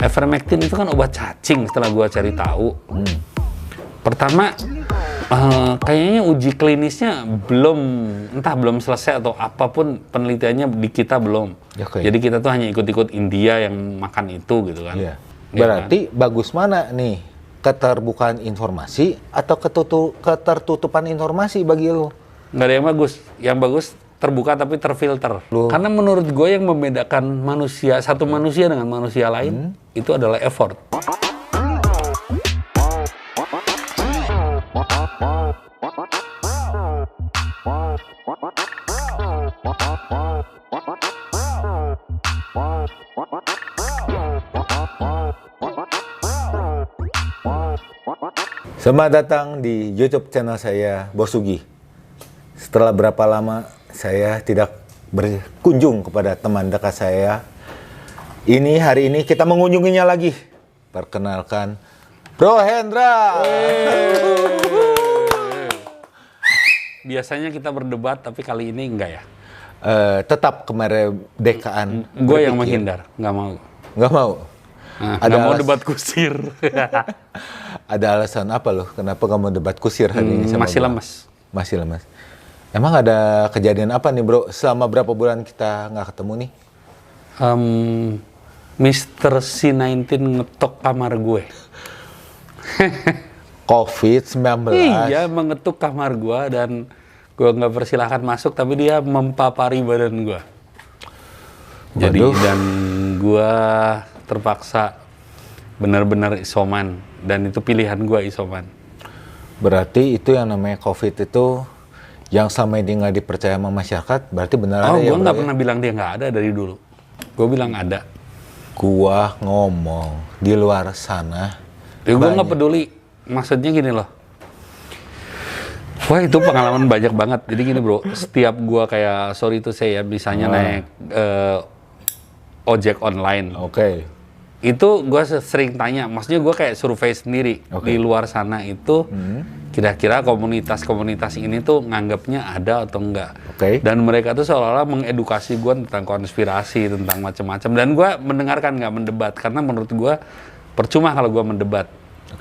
Ivermectin itu kan obat cacing setelah gua cari tahu. Pertama, kayaknya uji klinisnya belum selesai atau apapun penelitiannya di kita belum. Okay. Jadi kita tuh hanya ikut-ikut India yang makan itu gitu kan. Iya. Berarti bagus mana nih? Keterbukaan informasi atau ketertutupan informasi bagi lu? Nggak ada yang bagus. Yang bagus terbuka tapi terfilter. Karena menurut gue yang membedakan satu manusia dengan manusia lain itu adalah effort. Selamat datang di YouTube channel saya, Bos Sugi. Setelah berapa lama saya tidak berkunjung kepada teman dekat saya, hari ini kita mengunjunginya lagi. Perkenalkan, Bro Hendra. Biasanya kita berdebat, tapi kali ini enggak ya? Tetap kemerdekaan. Gue yang menghindar, nggak mau. Nggak mau? Nah, nggak mau debat kusir. Ada alasan apa loh? Kenapa nggak mau debat kusir hari ini? Masih lemas. Masih lemas. Emang ada kejadian apa nih bro? Selama berapa bulan kita nggak ketemu nih? Mr. C19 ngetok kamar gue. COVID-19. Iya, mengetuk kamar gue dan gue nggak persilahkan masuk, tapi dia mempapari badan gue. Jadi dan gue terpaksa benar-benar isoman, dan itu pilihan gue isoman. Berarti itu yang namanya COVID itu yang selama ini nggak dipercaya sama masyarakat, berarti benar ada ya? Gue nggak pernah bilang dia nggak ada dari dulu. Gue bilang ada. Gua ngomong di luar sana. Gue nggak peduli. Maksudnya gini loh. Wah, itu pengalaman banyak banget. Jadi gini bro, setiap gue kayak sorry to say ya, misalnya naik ojek online. Oke. Itu gue sering tanya, maksudnya gue kayak survei sendiri. Di luar sana itu kira-kira komunitas-komunitas ini tuh nganggapnya ada atau enggak. Dan mereka tuh seolah-olah mengedukasi gue tentang konspirasi, tentang macam-macam. Dan gue mendengarkan, nggak mendebat, karena menurut gue percuma kalau gue mendebat.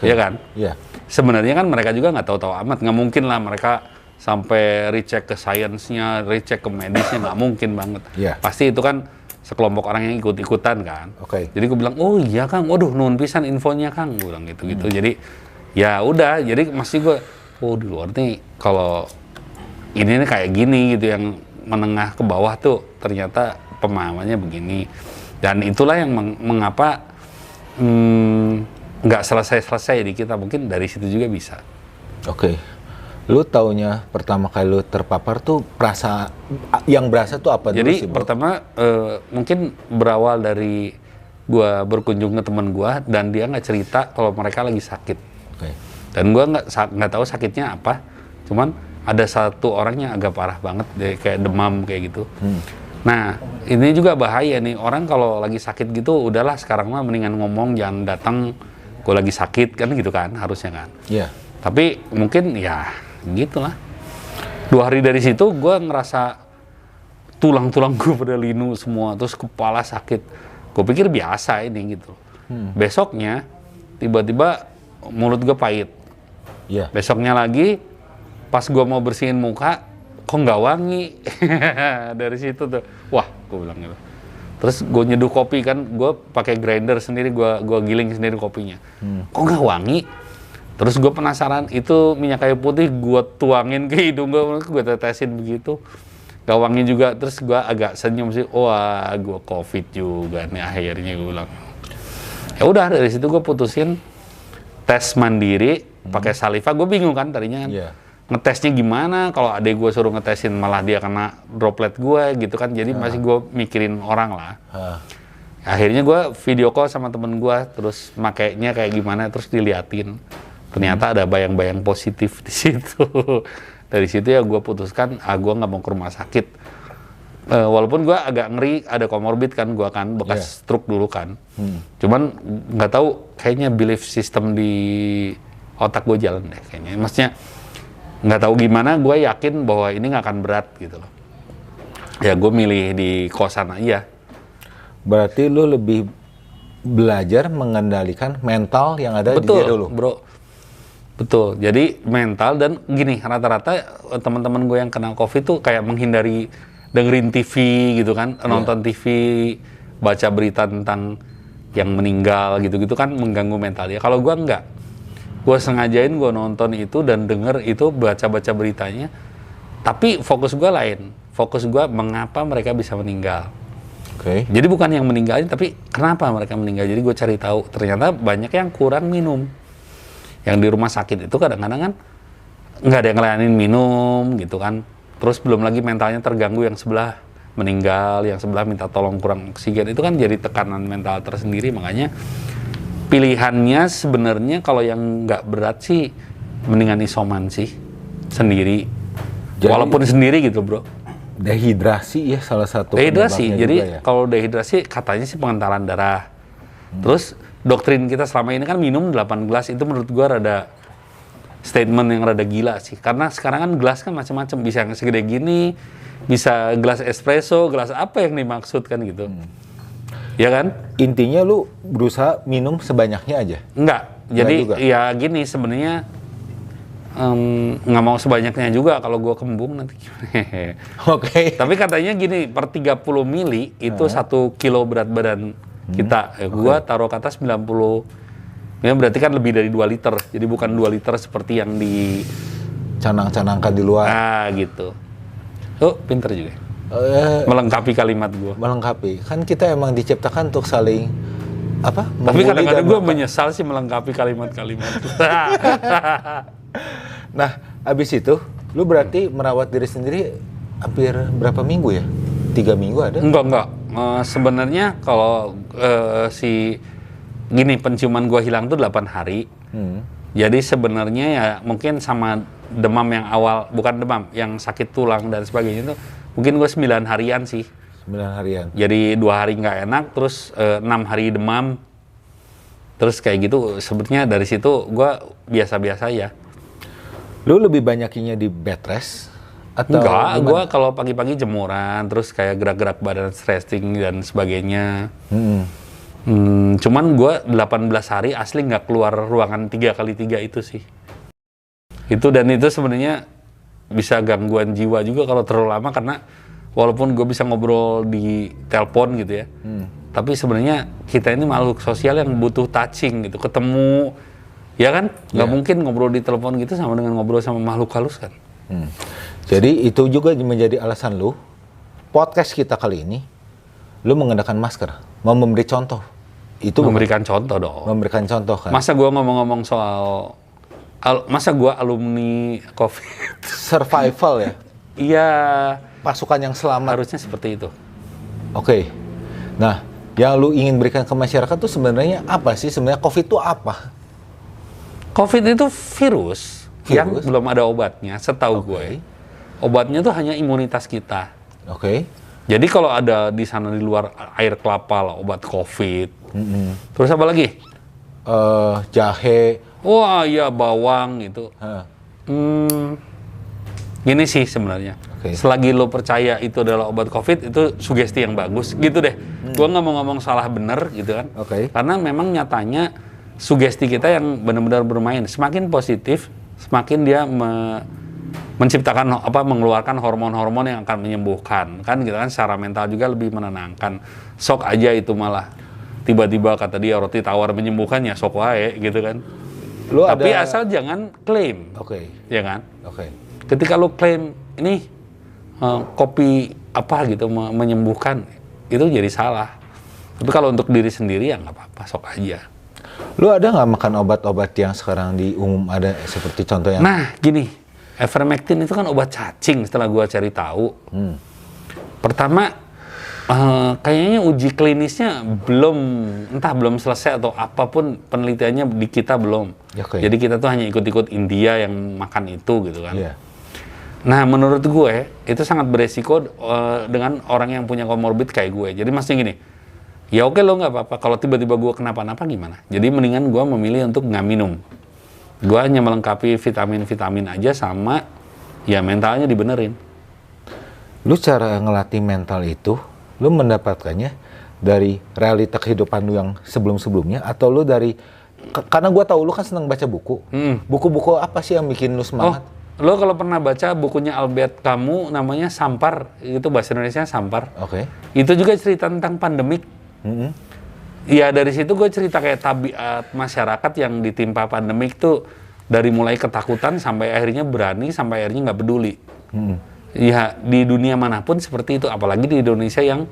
Iya kan? Iya. Sebenarnya kan mereka juga nggak tahu-tahu amat, nggak mungkin lah mereka sampai recheck ke sainsnya, recheck ke medisnya, nggak mungkin banget. Pasti itu kan sekelompok orang yang ikut-ikutan kan. Jadi gue bilang, oh iya Kang, waduh nuhun pisan infonya Kang, gue bilang gitu-gitu. Jadi ya udah, jadi masih gue, oh di luar nih kalau ini nih kayak gini gitu, yang menengah ke bawah tuh ternyata pemahamannya begini. Dan itulah yang mengapa nggak selesai-selesai di kita, mungkin dari situ juga bisa. Lu taunya pertama kali lu terpapar tuh yang berasa tuh apa dulu sih? Jadi pertama mungkin berawal dari gua berkunjung ke teman gua dan dia nggak cerita kalau mereka lagi sakit. Dan gua nggak tahu sakitnya apa. Cuman ada satu orang yang agak parah banget, dia kayak demam kayak gitu. Nah ini juga bahaya nih, orang kalau lagi sakit gitu udahlah sekarang mah mendingan ngomong, jangan datang gua lagi sakit kan gitu kan, harusnya kan. Tapi mungkin ya gitulah. 2 hari dari situ gue ngerasa tulang-tulang gue pada linu semua, terus kepala sakit. Gue pikir biasa ini gitu. Besoknya tiba-tiba mulut gue pahit. Besoknya lagi pas gue mau bersihin muka, kok nggak wangi. Dari situ tuh, wah gue bilang gitu. Terus gue nyeduh kopi kan, gue pakai grinder sendiri, gue giling sendiri kopinya. Kok nggak wangi? Terus gue penasaran, itu minyak kayu putih gue tuangin ke hidung gue tetesin begitu. Gak wangi juga, terus gue agak senyum sih, wah gue COVID juga nih akhirnya, gue bilang. Ya udah dari situ gue putusin tes mandiri pakai saliva. Gue bingung kan tadinya kan, ngetesnya gimana, kalau adek gue suruh ngetesin malah dia kena droplet gue gitu kan, jadi masih gue mikirin orang lah. Akhirnya gue video call sama temen gue, terus makainya kayak gimana, terus diliatin. Ternyata ada bayang-bayang positif di situ. Dari situ ya gue putuskan, gue nggak mau ke rumah sakit. Walaupun gue agak ngeri, ada komorbid kan, gue kan bekas stroke dulu kan. Cuman nggak tahu, kayaknya belief system di otak gue jalan deh kayaknya. Maksudnya nggak tahu gimana, gue yakin bahwa ini nggak akan berat gitu loh. Ya gue milih di kosan aja. Berarti lu lebih belajar mengendalikan mental yang ada di dia dulu. Bro. Betul. Jadi mental dan gini, rata-rata teman-teman gue yang kena COVID tuh kayak menghindari dengerin TV gitu kan, nonton TV, baca berita tentang yang meninggal gitu-gitu kan mengganggu mental ya. Kalau gue enggak. Gue sengajain gue nonton itu dan denger itu, baca-baca beritanya. Tapi fokus gue lain. Fokus gue mengapa mereka bisa meninggal. Oke. Jadi bukan yang meninggalin, tapi kenapa mereka meninggal. Jadi gue cari tahu. Ternyata banyak yang kurang minum. Yang di rumah sakit itu kadang-kadang kan nggak ada yang ngelayanin minum gitu kan. Terus belum lagi mentalnya terganggu, yang sebelah meninggal, yang sebelah minta tolong kurang oksigen. Itu kan jadi tekanan mental tersendiri. Makanya pilihannya sebenarnya kalau yang nggak berat sih mendingan isoman sih sendiri. Jadi, walaupun sendiri gitu bro. Dehidrasi ya salah satu dehidrasi. Jadi ya? Kalau dehidrasi katanya sih pengentalan darah. Terus doktrin kita selama ini kan minum 8 gelas, itu menurut gua rada statement yang rada gila sih. Karena sekarang kan gelas kan macam-macam, bisa yang segede gini, bisa gelas espresso, gelas apa yang dimaksud kan gitu. Ya kan? Intinya lu berusaha minum sebanyaknya aja? Enggak. Jadi ya gini sebenarnya nggak mau sebanyaknya juga kalau gua kembung nanti. Oke. Tapi katanya gini, per 30 mili itu 1 kilo berat badan kita. Gua taruh kata 90. Ya berarti kan lebih dari 2 liter. Jadi bukan 2 liter seperti yang di canang-canangkan di luar. Ah gitu. Oh, pinter juga. Melengkapi kalimat gua. Melengkapi. Kan kita emang diciptakan untuk saling apa? Tapi kadang-kadang gua menyesal sih melengkapi kalimat-kalimat. Nah, abis itu lu berarti merawat diri sendiri hampir berapa minggu ya? 3 minggu ada? Enggak. Sebenarnya kalau gini, penciuman gua hilang tuh 8 hari. Jadi sebenarnya ya mungkin sama demam yang awal, bukan demam, yang sakit tulang dan sebagainya itu mungkin gua 9 harian sih. 9 harian. Jadi 2 hari nggak enak, terus 6 hari demam. Terus kayak gitu, sebetulnya dari situ gua biasa-biasa ya. Lu lebih banyakinya di bed rest? Atau enggak, gimana? gua kalau pagi-pagi jemuran, terus kayak gerak-gerak badan, stretching dan sebagainya. Cuman gua 18 hari asli nggak keluar ruangan 3x3 itu sih. Dan itu sebenarnya bisa gangguan jiwa juga kalau terlalu lama, karena walaupun gue bisa ngobrol di telepon gitu ya, tapi sebenarnya kita ini makhluk sosial yang butuh touching gitu, ketemu, ya kan? Nggak mungkin ngobrol di telepon gitu sama dengan ngobrol sama makhluk halus kan. Jadi itu juga menjadi alasan lu, podcast kita kali ini, lu mengenakan masker, mau memberi contoh. Itu memberikan contoh dong. Memberikan contoh kan. Masa gua ngomong-ngomong soal, masa gua alumni COVID. Survival ya? Iya. Pasukan yang selamat. Harusnya seperti itu. Oke. Nah, yang lu ingin berikan ke masyarakat tuh sebenarnya apa sih? Sebenarnya COVID itu apa? COVID itu virus yang belum ada obatnya, setahu gue. Obatnya tuh hanya imunitas kita. Oke. Jadi kalau ada di sana di luar air kelapa lah, obat COVID. Terus apa lagi? Jahe. Wah iya, bawang gitu. Gini sih sebenarnya. Selagi lo percaya itu adalah obat COVID, itu sugesti yang bagus gitu deh. Gua nggak mau ngomong salah bener gitu kan. Karena memang nyatanya sugesti kita yang benar-benar bermain. Semakin positif, semakin dia menciptakan mengeluarkan hormon-hormon yang akan menyembuhkan kan gitu kan, secara mental juga lebih menenangkan. Sok aja itu malah tiba-tiba kata dia roti tawar menyembuhkan, ya sok wae gitu kan. Tapi asal jangan klaim. Ya kan? Ketika lo klaim ini kopi apa gitu menyembuhkan, itu jadi salah. Tapi kalau untuk diri sendiri ya nggak apa-apa, sok aja. Lu ada nggak makan obat-obat yang sekarang di umum ada, seperti contohnya? Nah gini, ivermectin itu kan obat cacing setelah gua cari tahu. Pertama, kayaknya uji klinisnya belum selesai atau apapun penelitiannya di kita belum. Jadi kita tuh hanya ikut-ikut India yang makan itu gitu kan. Nah menurut gue itu sangat beresiko dengan orang yang punya komorbid kayak gue. Jadi maksudnya gini, ya oke lo nggak apa-apa, kalau tiba-tiba gue kenapa-napa gimana? Jadi mendingan gue memilih untuk nggak minum. Gue hanya melengkapi vitamin-vitamin aja, sama ya mentalnya dibenerin. Lu cara ngelatih mental itu, lu mendapatkannya dari realita kehidupan lu yang sebelum-sebelumnya, atau lu dari karena gue tahu lu kan senang baca buku. Buku-buku apa sih yang bikin lu semangat? Lo kalau pernah baca bukunya Albert Camus namanya Sampar, itu bahasa Indonesia Sampar. Oke. Itu juga cerita tentang pandemik. Ya dari situ gue cerita kayak tabiat masyarakat yang ditimpa pandemik tuh, dari mulai ketakutan sampai akhirnya berani, sampai akhirnya nggak peduli. Ya di dunia manapun seperti itu, apalagi di Indonesia yang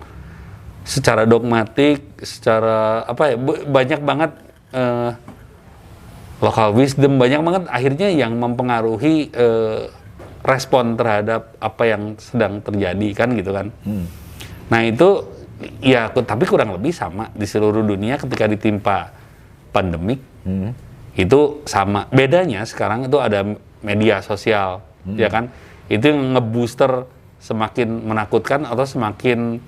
secara dogmatik, secara apa ya, banyak banget local wisdom, banyak banget akhirnya yang mempengaruhi respon terhadap apa yang sedang terjadi kan gitu kan. Nah itu ya tapi kurang lebih sama di seluruh dunia ketika ditimpa pandemik. Itu sama. Bedanya sekarang itu ada media sosial, ya kan? Itu yang ngebooster semakin menakutkan atau semakin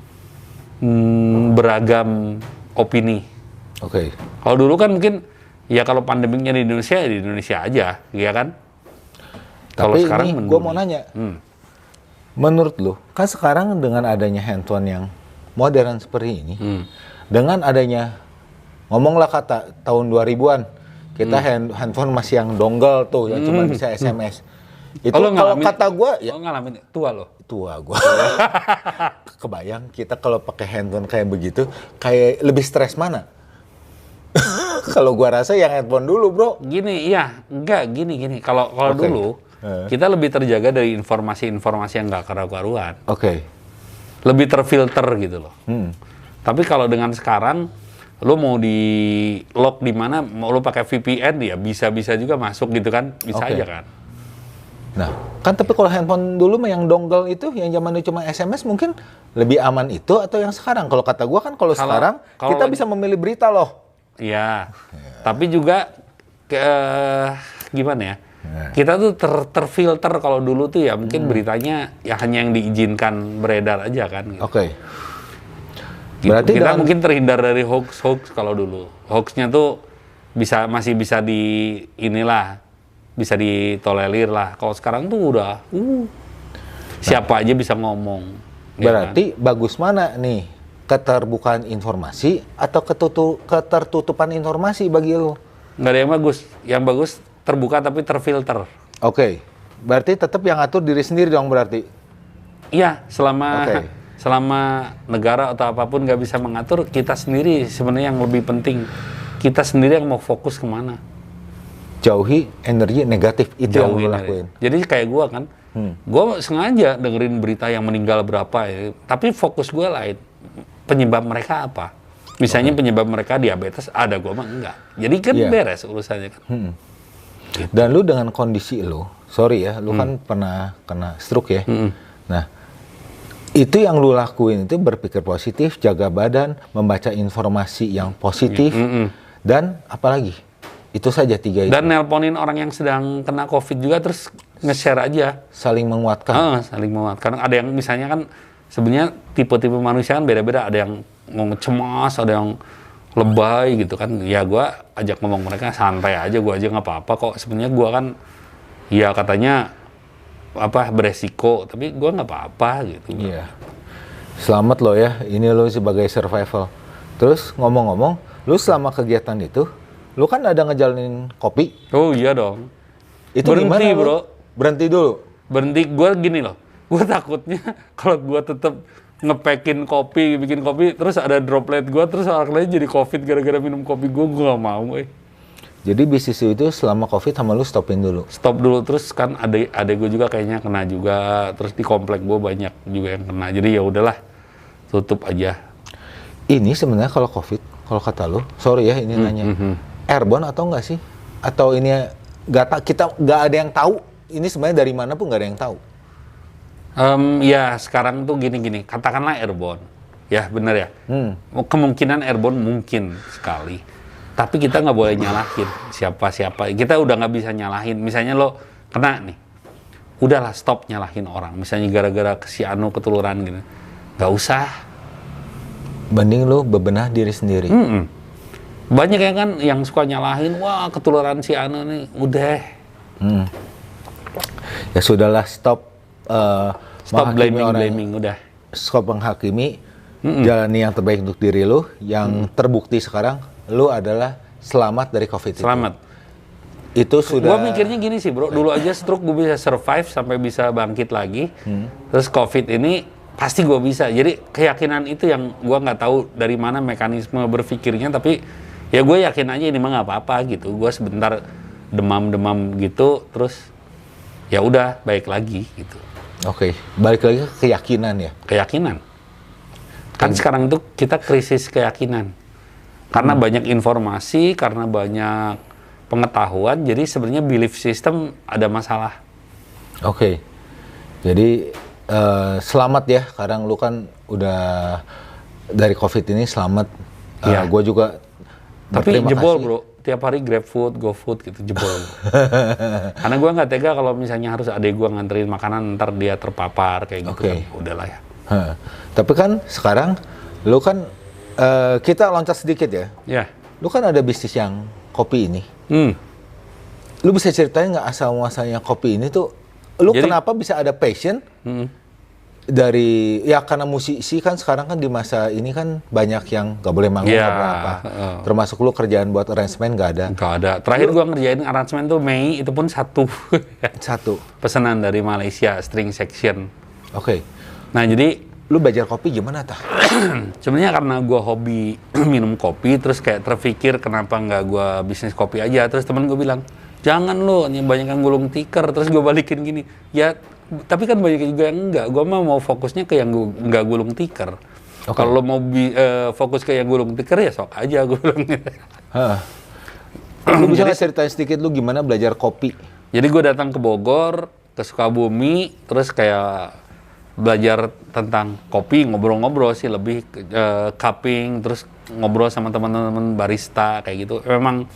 beragam opini. Oke. Kalau dulu kan mungkin ya kalau pandemiknya di Indonesia ya di Indonesia aja, ya kan? Kalau Tapi sekarang ini gue mau nanya, menurut lu kan sekarang dengan adanya handphone yang modern seperti ini, dengan adanya ngomonglah kata tahun 2000-an, kita handphone masih yang dongle tuh, yang cuma bisa SMS. Itu kalau kata gue, ya ngalamin tua loh. Tua gue. Kebayang kita kalau pakai handphone kayak begitu, kayak lebih stres mana? Kalau gua rasa yang handphone dulu, bro. Gini, iya, gini. Kalau dulu kita lebih terjaga dari informasi-informasi yang nggak karu-karuan. Oke. Lebih terfilter gitu loh. Tapi kalau dengan sekarang, lo mau di lock di mana, mau lo pakai VPN ya bisa-bisa juga masuk gitu kan, bisa aja kan. Nah, kan tapi kalau handphone dulu yang dongle itu, yang zaman itu cuma SMS, mungkin lebih aman itu atau yang sekarang? Kalau kata gua kan kalau sekarang kita bisa memilih berita loh. Iya, tapi juga gimana ya? Kita tuh terfilter. Kalau dulu tuh ya mungkin beritanya ya hanya yang diizinkan beredar aja kan. Gitu. Oke. Gitu. Berarti kita mungkin terhindar dari hoax kalau dulu. Hoaxnya tuh masih bisa bisa ditolerir lah. Kalau sekarang tuh udah siapa aja bisa ngomong. Berarti ya kan? Bagus mana nih? Keterbukaan informasi atau ketertutupan informasi bagi lo? Nggak ada yang bagus. Yang bagus terbuka tapi terfilter. Oke. Berarti tetap yang ngatur diri sendiri dong berarti? Iya, selama negara atau apapun nggak bisa mengatur, kita sendiri sebenarnya yang lebih penting. Kita sendiri yang mau fokus kemana. Jauhi energi negatif, itu yang lo lakuin. Jadi kayak gue kan, gue sengaja dengerin berita yang meninggal berapa ya, tapi fokus gue lain. Penyebab mereka apa? Misalnya penyebab mereka diabetes, ada gue mah enggak. Jadi kan beres urusannya kan. Gitu. Dan lu dengan kondisi lu, sorry ya, lu kan pernah kena stroke ya. Nah, itu yang lu lakuin itu berpikir positif, jaga badan, membaca informasi yang positif, dan apalagi? Itu saja 3 itu. Dan nelponin orang yang sedang kena COVID juga, terus nge-share aja. Saling menguatkan. Saling menguatkan. Ada yang misalnya kan, sebenarnya tipe-tipe manusia kan beda-beda. Ada yang mau cemas, ada yang lebay gitu kan. Ya gue ajak ngomong mereka santai aja, gue aja nggak apa-apa kok. Sebenarnya gue kan, ya katanya beresiko, tapi gue nggak apa-apa gitu. Iya. Selamat lo ya, ini lo sebagai survival. Terus ngomong-ngomong, lo selama kegiatan itu, lo kan ada ngejalanin kopi? Oh iya dong. Itu berhenti gimana, bro. Berhenti dulu? Berhenti, gue gini loh. Gue takutnya kalau gue tetap bikin kopi, terus ada droplet gue, terus orang lain jadi COVID gara-gara minum kopi gue gak mau. Jadi bisnis itu selama COVID sama lu stopin dulu? Stop dulu, terus kan ada gue juga kayaknya kena juga, terus di komplek gue banyak juga yang kena, jadi ya udahlah tutup aja. Ini sebenarnya kalau COVID, kalau kata lu, sorry ya ini nanya, airborne atau enggak sih? Atau ini kita nggak ada yang tahu? Ini sebenarnya dari mana pun nggak ada yang tahu. Ya sekarang tuh gini, katakanlah airborne, ya benar ya. Kemungkinan airborne mungkin sekali, tapi kita nggak boleh nyalahin siapa-siapa. Kita udah nggak bisa nyalahin. Misalnya lo kena nih, udahlah stop nyalahin orang. Misalnya gara-gara si Anu ketularan gitu, nggak usah. Banding lo bebenah diri sendiri. Banyak ya kan yang suka nyalahin, wah ketularan si Anu nih, udah. Ya sudahlah, stop blaming, udah. Stop menghakimi. jalani yang terbaik untuk diri lu, yang terbukti sekarang lu adalah selamat dari COVID Selamat. Itu sudah. Gue mikirnya gini sih bro, dulu aja stroke gue bisa survive sampai bisa bangkit lagi. Terus COVID ini pasti gue bisa. Jadi keyakinan itu yang gue nggak tahu dari mana mekanisme berpikirnya, tapi ya gue yakin aja ini mah nggak apa-apa gitu. Gue sebentar demam-demam gitu, terus ya udah baik lagi gitu. Oke, balik lagi ke keyakinan ya. Keyakinan. Kan sekarang tuh kita krisis keyakinan. Karena banyak informasi, karena banyak pengetahuan, jadi sebenarnya belief system ada masalah. Oke. Jadi selamat ya, sekarang lu kan udah dari COVID ini selamat. Iya. Gue juga Tapi jebol kasih. bro, tiap hari GrabFood, GoFood gitu jebol. Karena gue nggak tega kalau misalnya harus adek gue nganterin makanan, ntar dia terpapar kayak gitu. Oke. Kan. Udahlah ya. Tapi kan sekarang lu kan kita loncat sedikit ya. Ya. Lu kan ada bisnis yang kopi ini. Lu bisa ceritain nggak asal muasalnya kopi ini tuh? Lu Jadi, kenapa bisa ada passion dari ya karena musisi kan sekarang kan di masa ini kan banyak yang nggak boleh manggung Ya, apa. Termasuk lu kerjaan buat arrangement nggak ada. Nggak ada. Terakhir gue ngerjain aransemen tuh Mei, itu pun satu. Satu. Pesanan dari Malaysia, string section. Oke. Nah jadi Lu belajar kopi gimana tah? sebenarnya karena gue hobi minum kopi, terus kayak terpikir kenapa nggak gue bisnis kopi aja. Terus temen gue bilang, jangan lo, banyak yang gulung tikar. Terus gue balikin gini, ya tapi kan banyak juga yang enggak. Gue mah mau fokusnya ke yang nggak gulung tikar. Kalau lo mau fokus ke yang gulung tikar ya sok aja gue bilang. Lu bisa nggak ceritain sedikit lu gimana belajar kopi? Jadi gue datang ke Bogor, ke Sukabumi, terus kayak belajar tentang kopi, ngobrol-ngobrol sih, lebih cupping, terus ngobrol sama teman-teman barista kayak gitu. Memang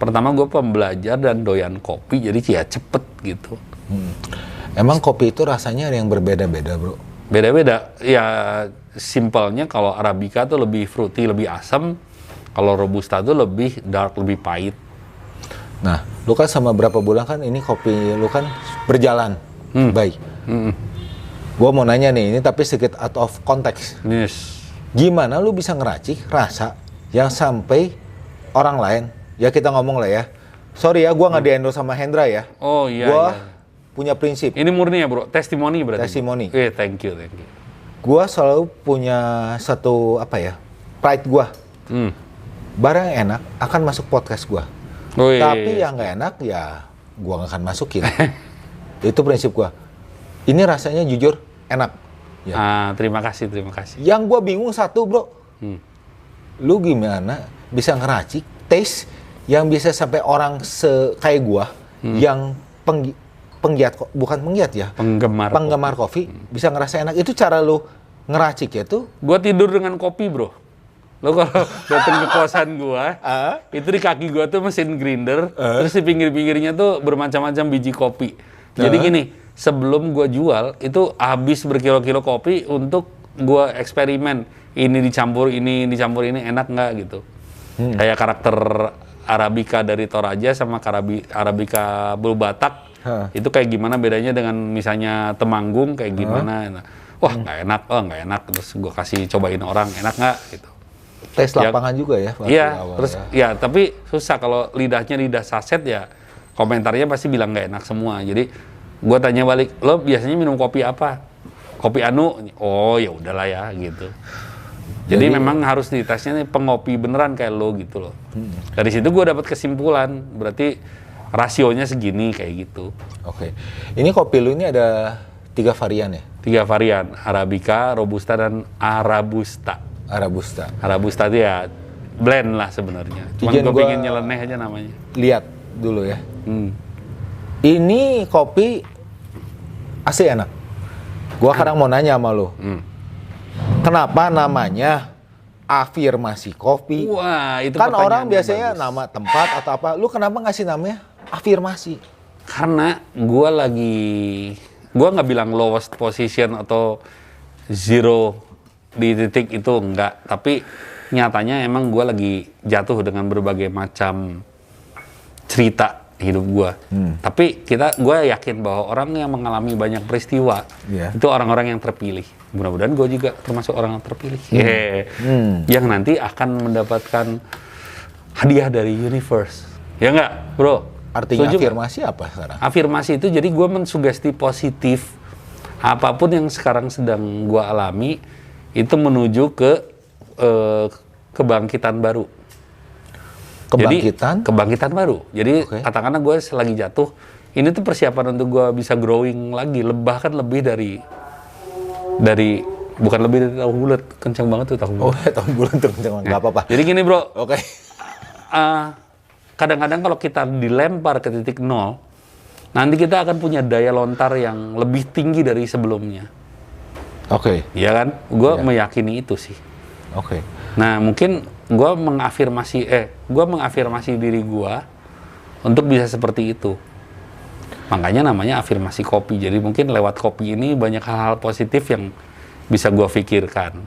pertama gue pembelajar dan doyan kopi, jadi ya cepet gitu. Emang kopi itu rasanya ada yang berbeda-beda bro? Beda-beda, ya simpelnya kalau Arabica tuh lebih fruity, lebih asam. Kalau Robusta tuh lebih dark, lebih pahit. Nah, lu kan sama berapa bulan kan ini kopi lu kan berjalan baik. Gua mau nanya nih, ini tapi sedikit out of context. Yes. Gimana lu bisa ngeracik rasa yang sampai orang lain, ya kita ngomong lah ya. Sorry ya, gua nggak di-endorse sama Hendra ya. Oh iya. Gua iya. punya prinsip. Ini murni ya bro, testimoni berarti. Testimoni. Thank you. Gua selalu punya satu apa ya, pride gua. Barang yang enak akan masuk podcast gua. Tapi yang nggak enak ya gua nggak akan masukin. Itu prinsip gua. Ini rasanya jujur enak. Ya. Terima kasih. Yang gua bingung satu bro, lu gimana bisa ngeracik taste yang bisa sampai orang kayak gua yang penggiat bukan penggiat ya, penggemar kopi bisa ngerasa enak. Itu cara lu ngeracik ya tuh? Gua tidur dengan kopi bro. Lo kalau datang ke kosan gua, itu di kaki gua tuh mesin grinder, terus di pinggir-pinggirnya tuh bermacam-macam biji kopi. Jadi gini, sebelum gua jual itu habis berkilo-kilo kopi untuk gua eksperimen. Ini dicampur ini enak nggak gitu. Kayak karakter Arabica dari Toraja sama Arabica Blue Batak. Itu kayak gimana bedanya dengan misalnya Temanggung kayak gimana. Wah nggak enak. Terus gua kasih cobain orang, enak nggak gitu. Tes lapangan juga ya? Iya, terus ya tapi susah kalau lidahnya lidah saset ya komentarnya pasti bilang nggak enak semua. Jadi gue tanya balik, lo biasanya minum kopi apa? Kopi anu? Oh ya udahlah ya gitu. Jadi memang harus ditesnya nih pengopi beneran kayak lo gitu loh. Dari situ gue dapat kesimpulan, berarti rasionya segini kayak gitu. Oke, ini kopi lu ini ada 3 varian ya? 3 varian, Arabica, Robusta, dan Arabusta. Arabusta itu ya blend lah sebenarnya. Cuma gue pengen nyeleneh aja namanya. Lihat dulu ya. Ini kopi asli enak. Gua sekarang mau nanya sama lo. Kenapa namanya Afirmasi Kopi? Wah, itu kan orang biasanya bagus. nama tempat atau apa. Lu kenapa ngasih namanya Afirmasi? Karena gua nggak bilang lowest position atau zero di titik itu enggak, tapi nyatanya emang gue lagi jatuh dengan berbagai macam cerita hidup gue. Tapi gue yakin bahwa orang yang mengalami banyak peristiwa itu orang-orang yang terpilih. mudah-mudahan gue juga termasuk orang yang terpilih. Yang nanti akan mendapatkan hadiah dari universe. Ya nggak, bro? Artinya Setuju afirmasi apa sekarang? Afirmasi itu jadi gue mensugesti positif. Apapun yang sekarang sedang gue alami, itu menuju ke kebangkitan baru. Kebangkitan? Jadi, kebangkitan baru. Jadi katakanlah gue lagi jatuh, ini tuh persiapan untuk gue bisa growing lagi, bahkan lebih dari bukan lebih dari tahu bulat, kencang banget tuh tahu bulat. Oh, tahu bulat tuh kencang banget, nggak apa-apa. Jadi gini bro, Oke. Kadang-kadang kalau kita dilempar ke titik nol, nanti kita akan punya daya lontar yang lebih tinggi dari sebelumnya. Oke. Iya kan? Gue meyakini itu sih. Oke. Nah mungkin gue mengafirmasi diri gue untuk bisa seperti itu. Makanya namanya afirmasi kopi. Jadi mungkin lewat kopi ini banyak hal-hal positif yang bisa gue pikirkan.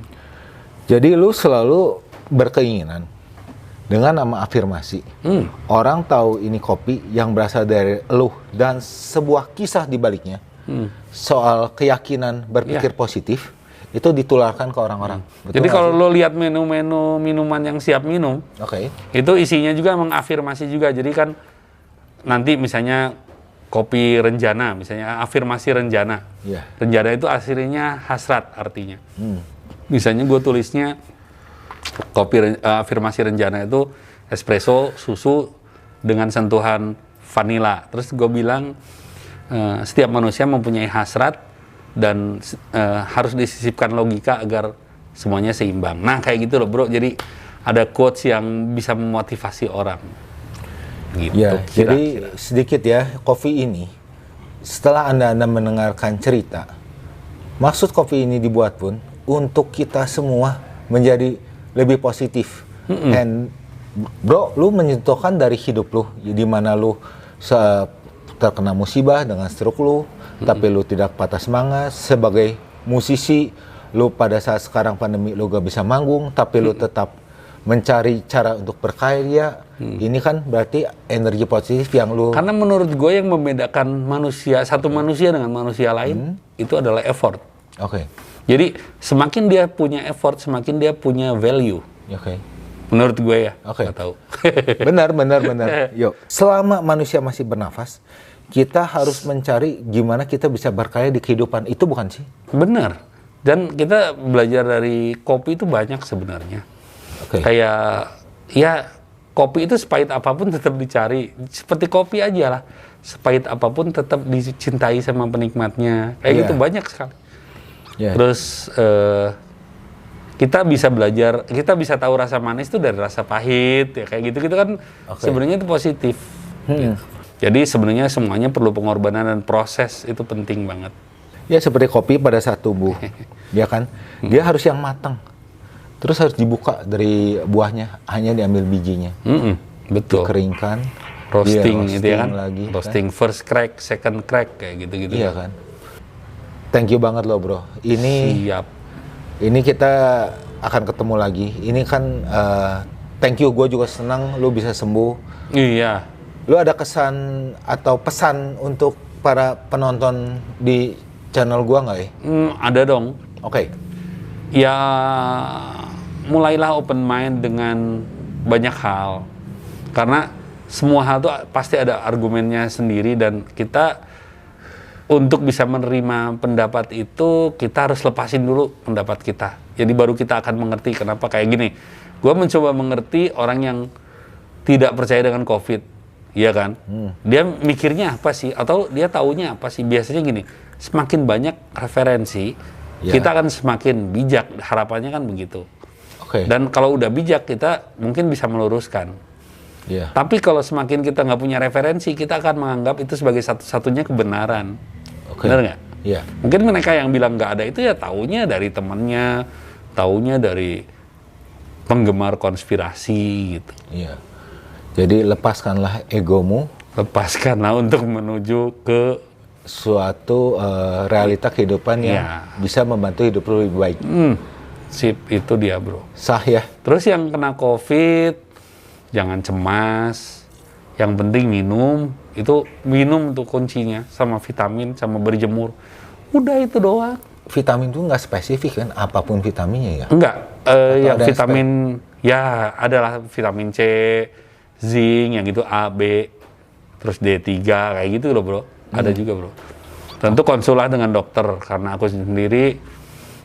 Jadi lu selalu berkeinginan dengan nama afirmasi. Orang tahu ini kopi yang berasal dari lu dan sebuah kisah di baliknya. Soal keyakinan berpikir positif itu ditularkan ke orang-orang. Jadi kalau lo lihat menu-menu minuman yang siap minum, itu isinya juga mengafirmasi juga. Jadi kan nanti misalnya kopi Renjana, misalnya afirmasi Renjana. Renjana itu aslinya hasrat artinya. Misalnya gue tulisnya kopi afirmasi Renjana itu espresso, susu dengan sentuhan vanila. Terus gue bilang setiap manusia mempunyai hasrat dan harus disisipkan logika agar semuanya seimbang. Nah kayak gitu loh bro. Jadi ada quotes yang bisa memotivasi orang. Gitu, ya, jadi sedikit ya, kopi ini setelah Anda mendengarkan cerita, maksud kopi ini dibuat pun untuk kita semua menjadi lebih positif. And bro, lu menyentuhkan dari hidup lu, di mana lu terkena musibah dengan stroke lu, tapi lu tidak patah semangat. Sebagai musisi, lu pada saat sekarang pandemi lu gak bisa manggung, tapi lu tetap mencari cara untuk berkarya. Ini kan berarti energi positif yang lu... Karena menurut gue yang membedakan satu manusia dengan manusia lain, itu adalah effort. Jadi semakin dia punya effort, semakin dia punya value. Menurut gue ya, nggak tahu. Benar. Yuk, selama manusia masih bernafas, kita harus mencari gimana kita bisa berkarya di kehidupan. Itu bukan sih? Benar. Dan kita belajar dari kopi itu banyak sebenarnya. Kayak, ya kopi itu sepahit apapun tetap dicari. Seperti kopi aja lah. Sepahit apapun tetap dicintai sama penikmatnya. Kayak gitu banyak sekali. Terus kita bisa belajar, kita bisa tahu rasa manis itu dari rasa pahit, ya kayak gitu-gitu kan sebenarnya itu positif. Jadi sebenarnya semuanya perlu pengorbanan dan proses, itu penting banget. Ya seperti kopi pada saat tumbuh, ya kan, dia harus yang matang. Terus harus dibuka dari buahnya, hanya diambil bijinya. Betul. Dikeringkan, roasting itu ya kan, lagi, roasting kan? First crack, second crack kayak gitu-gitu. Iya kan. Thank you banget loh bro. Siap. Ini kita akan ketemu lagi. Ini kan thank you, gue juga senang lu bisa sembuh. Iya. Lu ada kesan atau pesan untuk para penonton di channel gua nggak ya? Ada dong. Ya mulailah open mind dengan banyak hal. Karena semua hal itu pasti ada argumennya sendiri, dan kita untuk bisa menerima pendapat itu, kita harus lepasin dulu pendapat kita. Jadi baru kita akan mengerti kenapa kayak gini. Gua mencoba mengerti orang yang tidak percaya dengan COVID. Iya kan? Dia mikirnya apa sih? Atau dia taunya apa sih? Biasanya gini, semakin banyak referensi, kita akan semakin bijak. Harapannya kan begitu. Dan kalau udah bijak, kita mungkin bisa meluruskan. Tapi kalau semakin kita nggak punya referensi, kita akan menganggap itu sebagai satu-satunya kebenaran. Benar nggak? Mungkin mereka yang bilang nggak ada itu ya taunya dari temannya, taunya dari penggemar konspirasi gitu. Jadi lepaskanlah egomu. Lepaskanlah untuk menuju ke suatu realita kehidupan yang bisa membantu hidup lu lebih baik. Sip, itu dia bro. Sah ya. Terus yang kena COVID, jangan cemas. Yang penting minum. Itu minum tuh kuncinya. Sama vitamin, sama berjemur. Udah itu doang. vitamin itu nggak spesifik kan, apapun vitaminnya ya? Enggak, yang ada vitamin ya adalah vitamin C, zinc yang gitu A, B, terus D3 kayak gitu loh bro. Ada juga bro. Tentu konsullah dengan dokter karena aku sendiri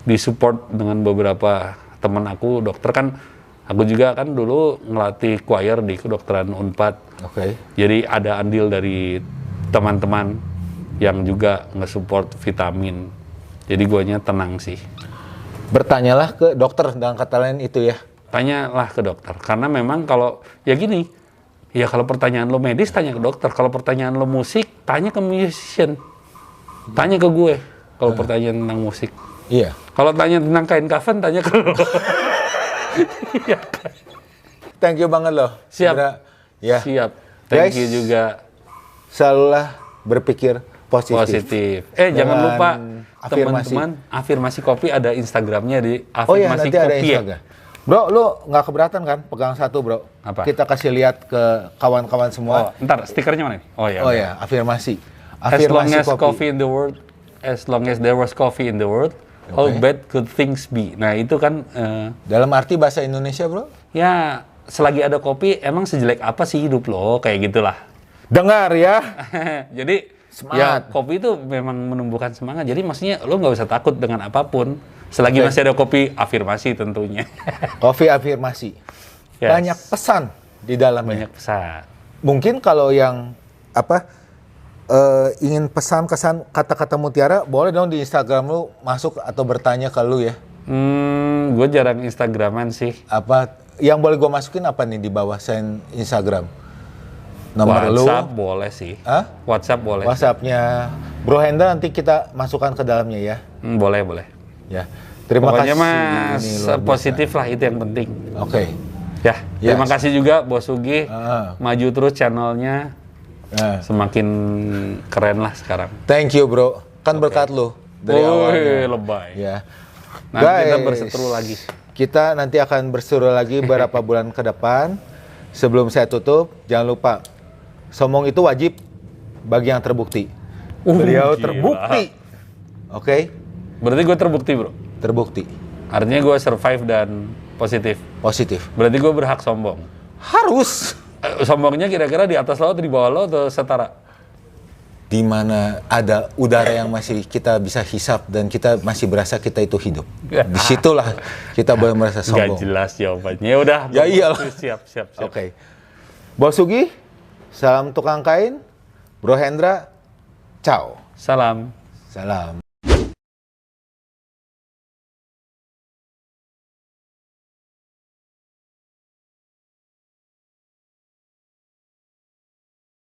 disupport dengan beberapa teman aku dokter kan. Aku juga kan dulu ngelatih choir di kedokteran Unpad. Oke. Jadi ada andil dari teman-teman yang juga nge-support vitamin. Jadi guanya tenang sih. Bertanyalah ke dokter dengan kata lain itu ya. Tanyalah ke dokter. Karena memang kalau ya gini, ya kalau pertanyaan lo medis tanya ke dokter. Kalau pertanyaan lo musik, tanya ke musician. Tanya ke gue kalau pertanyaan tentang musik. Iya. Kalau tanya tentang kain kafan, tanya ke lo. Iya. Thank you banget loh. Siap. Ya. Siap. Thank Guys, you juga. Selalulah berpikir positif. Jangan lupa afirmasi. teman-teman, afirmasi kopi ada Instagramnya di Oh iya, afirmasi nanti ada kopi ya. Instagram. Bro, lu nggak keberatan kan pegang satu, bro? Apa? Kita kasih lihat ke kawan-kawan semua. Oh, ntar stikernya mana? Oh ya. Oh ya, afirmasi. As long Afirmasi as coffee in the world, as long as there was coffee in the world, all bad good things be. Nah itu kan Dalam arti bahasa Indonesia, bro? ya selagi ada kopi, emang sejelek apa sih hidup lo? Kayak gitulah. Dengar ya. Jadi Semangat. ya kopi itu memang menumbuhkan semangat. Jadi maksudnya lo nggak usah takut dengan apapun. Selagi masih ada kopi, afirmasi tentunya. Kopi afirmasi. Yes. Banyak pesan di dalamnya. Banyak pesan. Mungkin kalau yang ingin pesan kesan kata-kata mutiara, boleh dong di Instagram lu masuk atau bertanya ke lu ya. Gue jarang Instagraman sih. Apa yang boleh gue masukin apa nih di bawah sign Instagram? Nomor WhatsApp lu? boleh sih. Hah? WhatsApp boleh. WhatsAppnya Bro Hendra nanti kita masukkan ke dalamnya ya. Boleh, boleh. Ya. Terima Pokoknya kasih. mas Ini luar biasa. positif lah itu yang penting. Oke. Ya, Yes. terima kasih juga Bos Sugi. Ah. Maju terus channelnya. Nah, Semakin keren lah sekarang. thank you bro. Kan berkat lu dari awalnya. Lebay. Ya. Nanti kita Guys, berseteru lagi. Kita nanti akan berseteru lagi beberapa bulan ke depan. Sebelum saya tutup, jangan lupa sombong itu wajib bagi yang terbukti. Beliau gila. terbukti. Oke? Berarti gue terbukti bro. Terbukti. Artinya gue survive dan positif. Positif. Berarti gue berhak sombong. Harus. Sombongnya kira-kira di atas lo atau di bawah lo atau setara? Di mana ada udara yang masih kita bisa hisap dan kita masih berasa kita itu hidup. Disitulah kita boleh merasa sombong. Gak jelas jawabannya. Ya udah. Ya iyalah. Siap. Oke. Bos Sugi, salam tukang kain. Bro Hendra, ciao. Salam. Salam.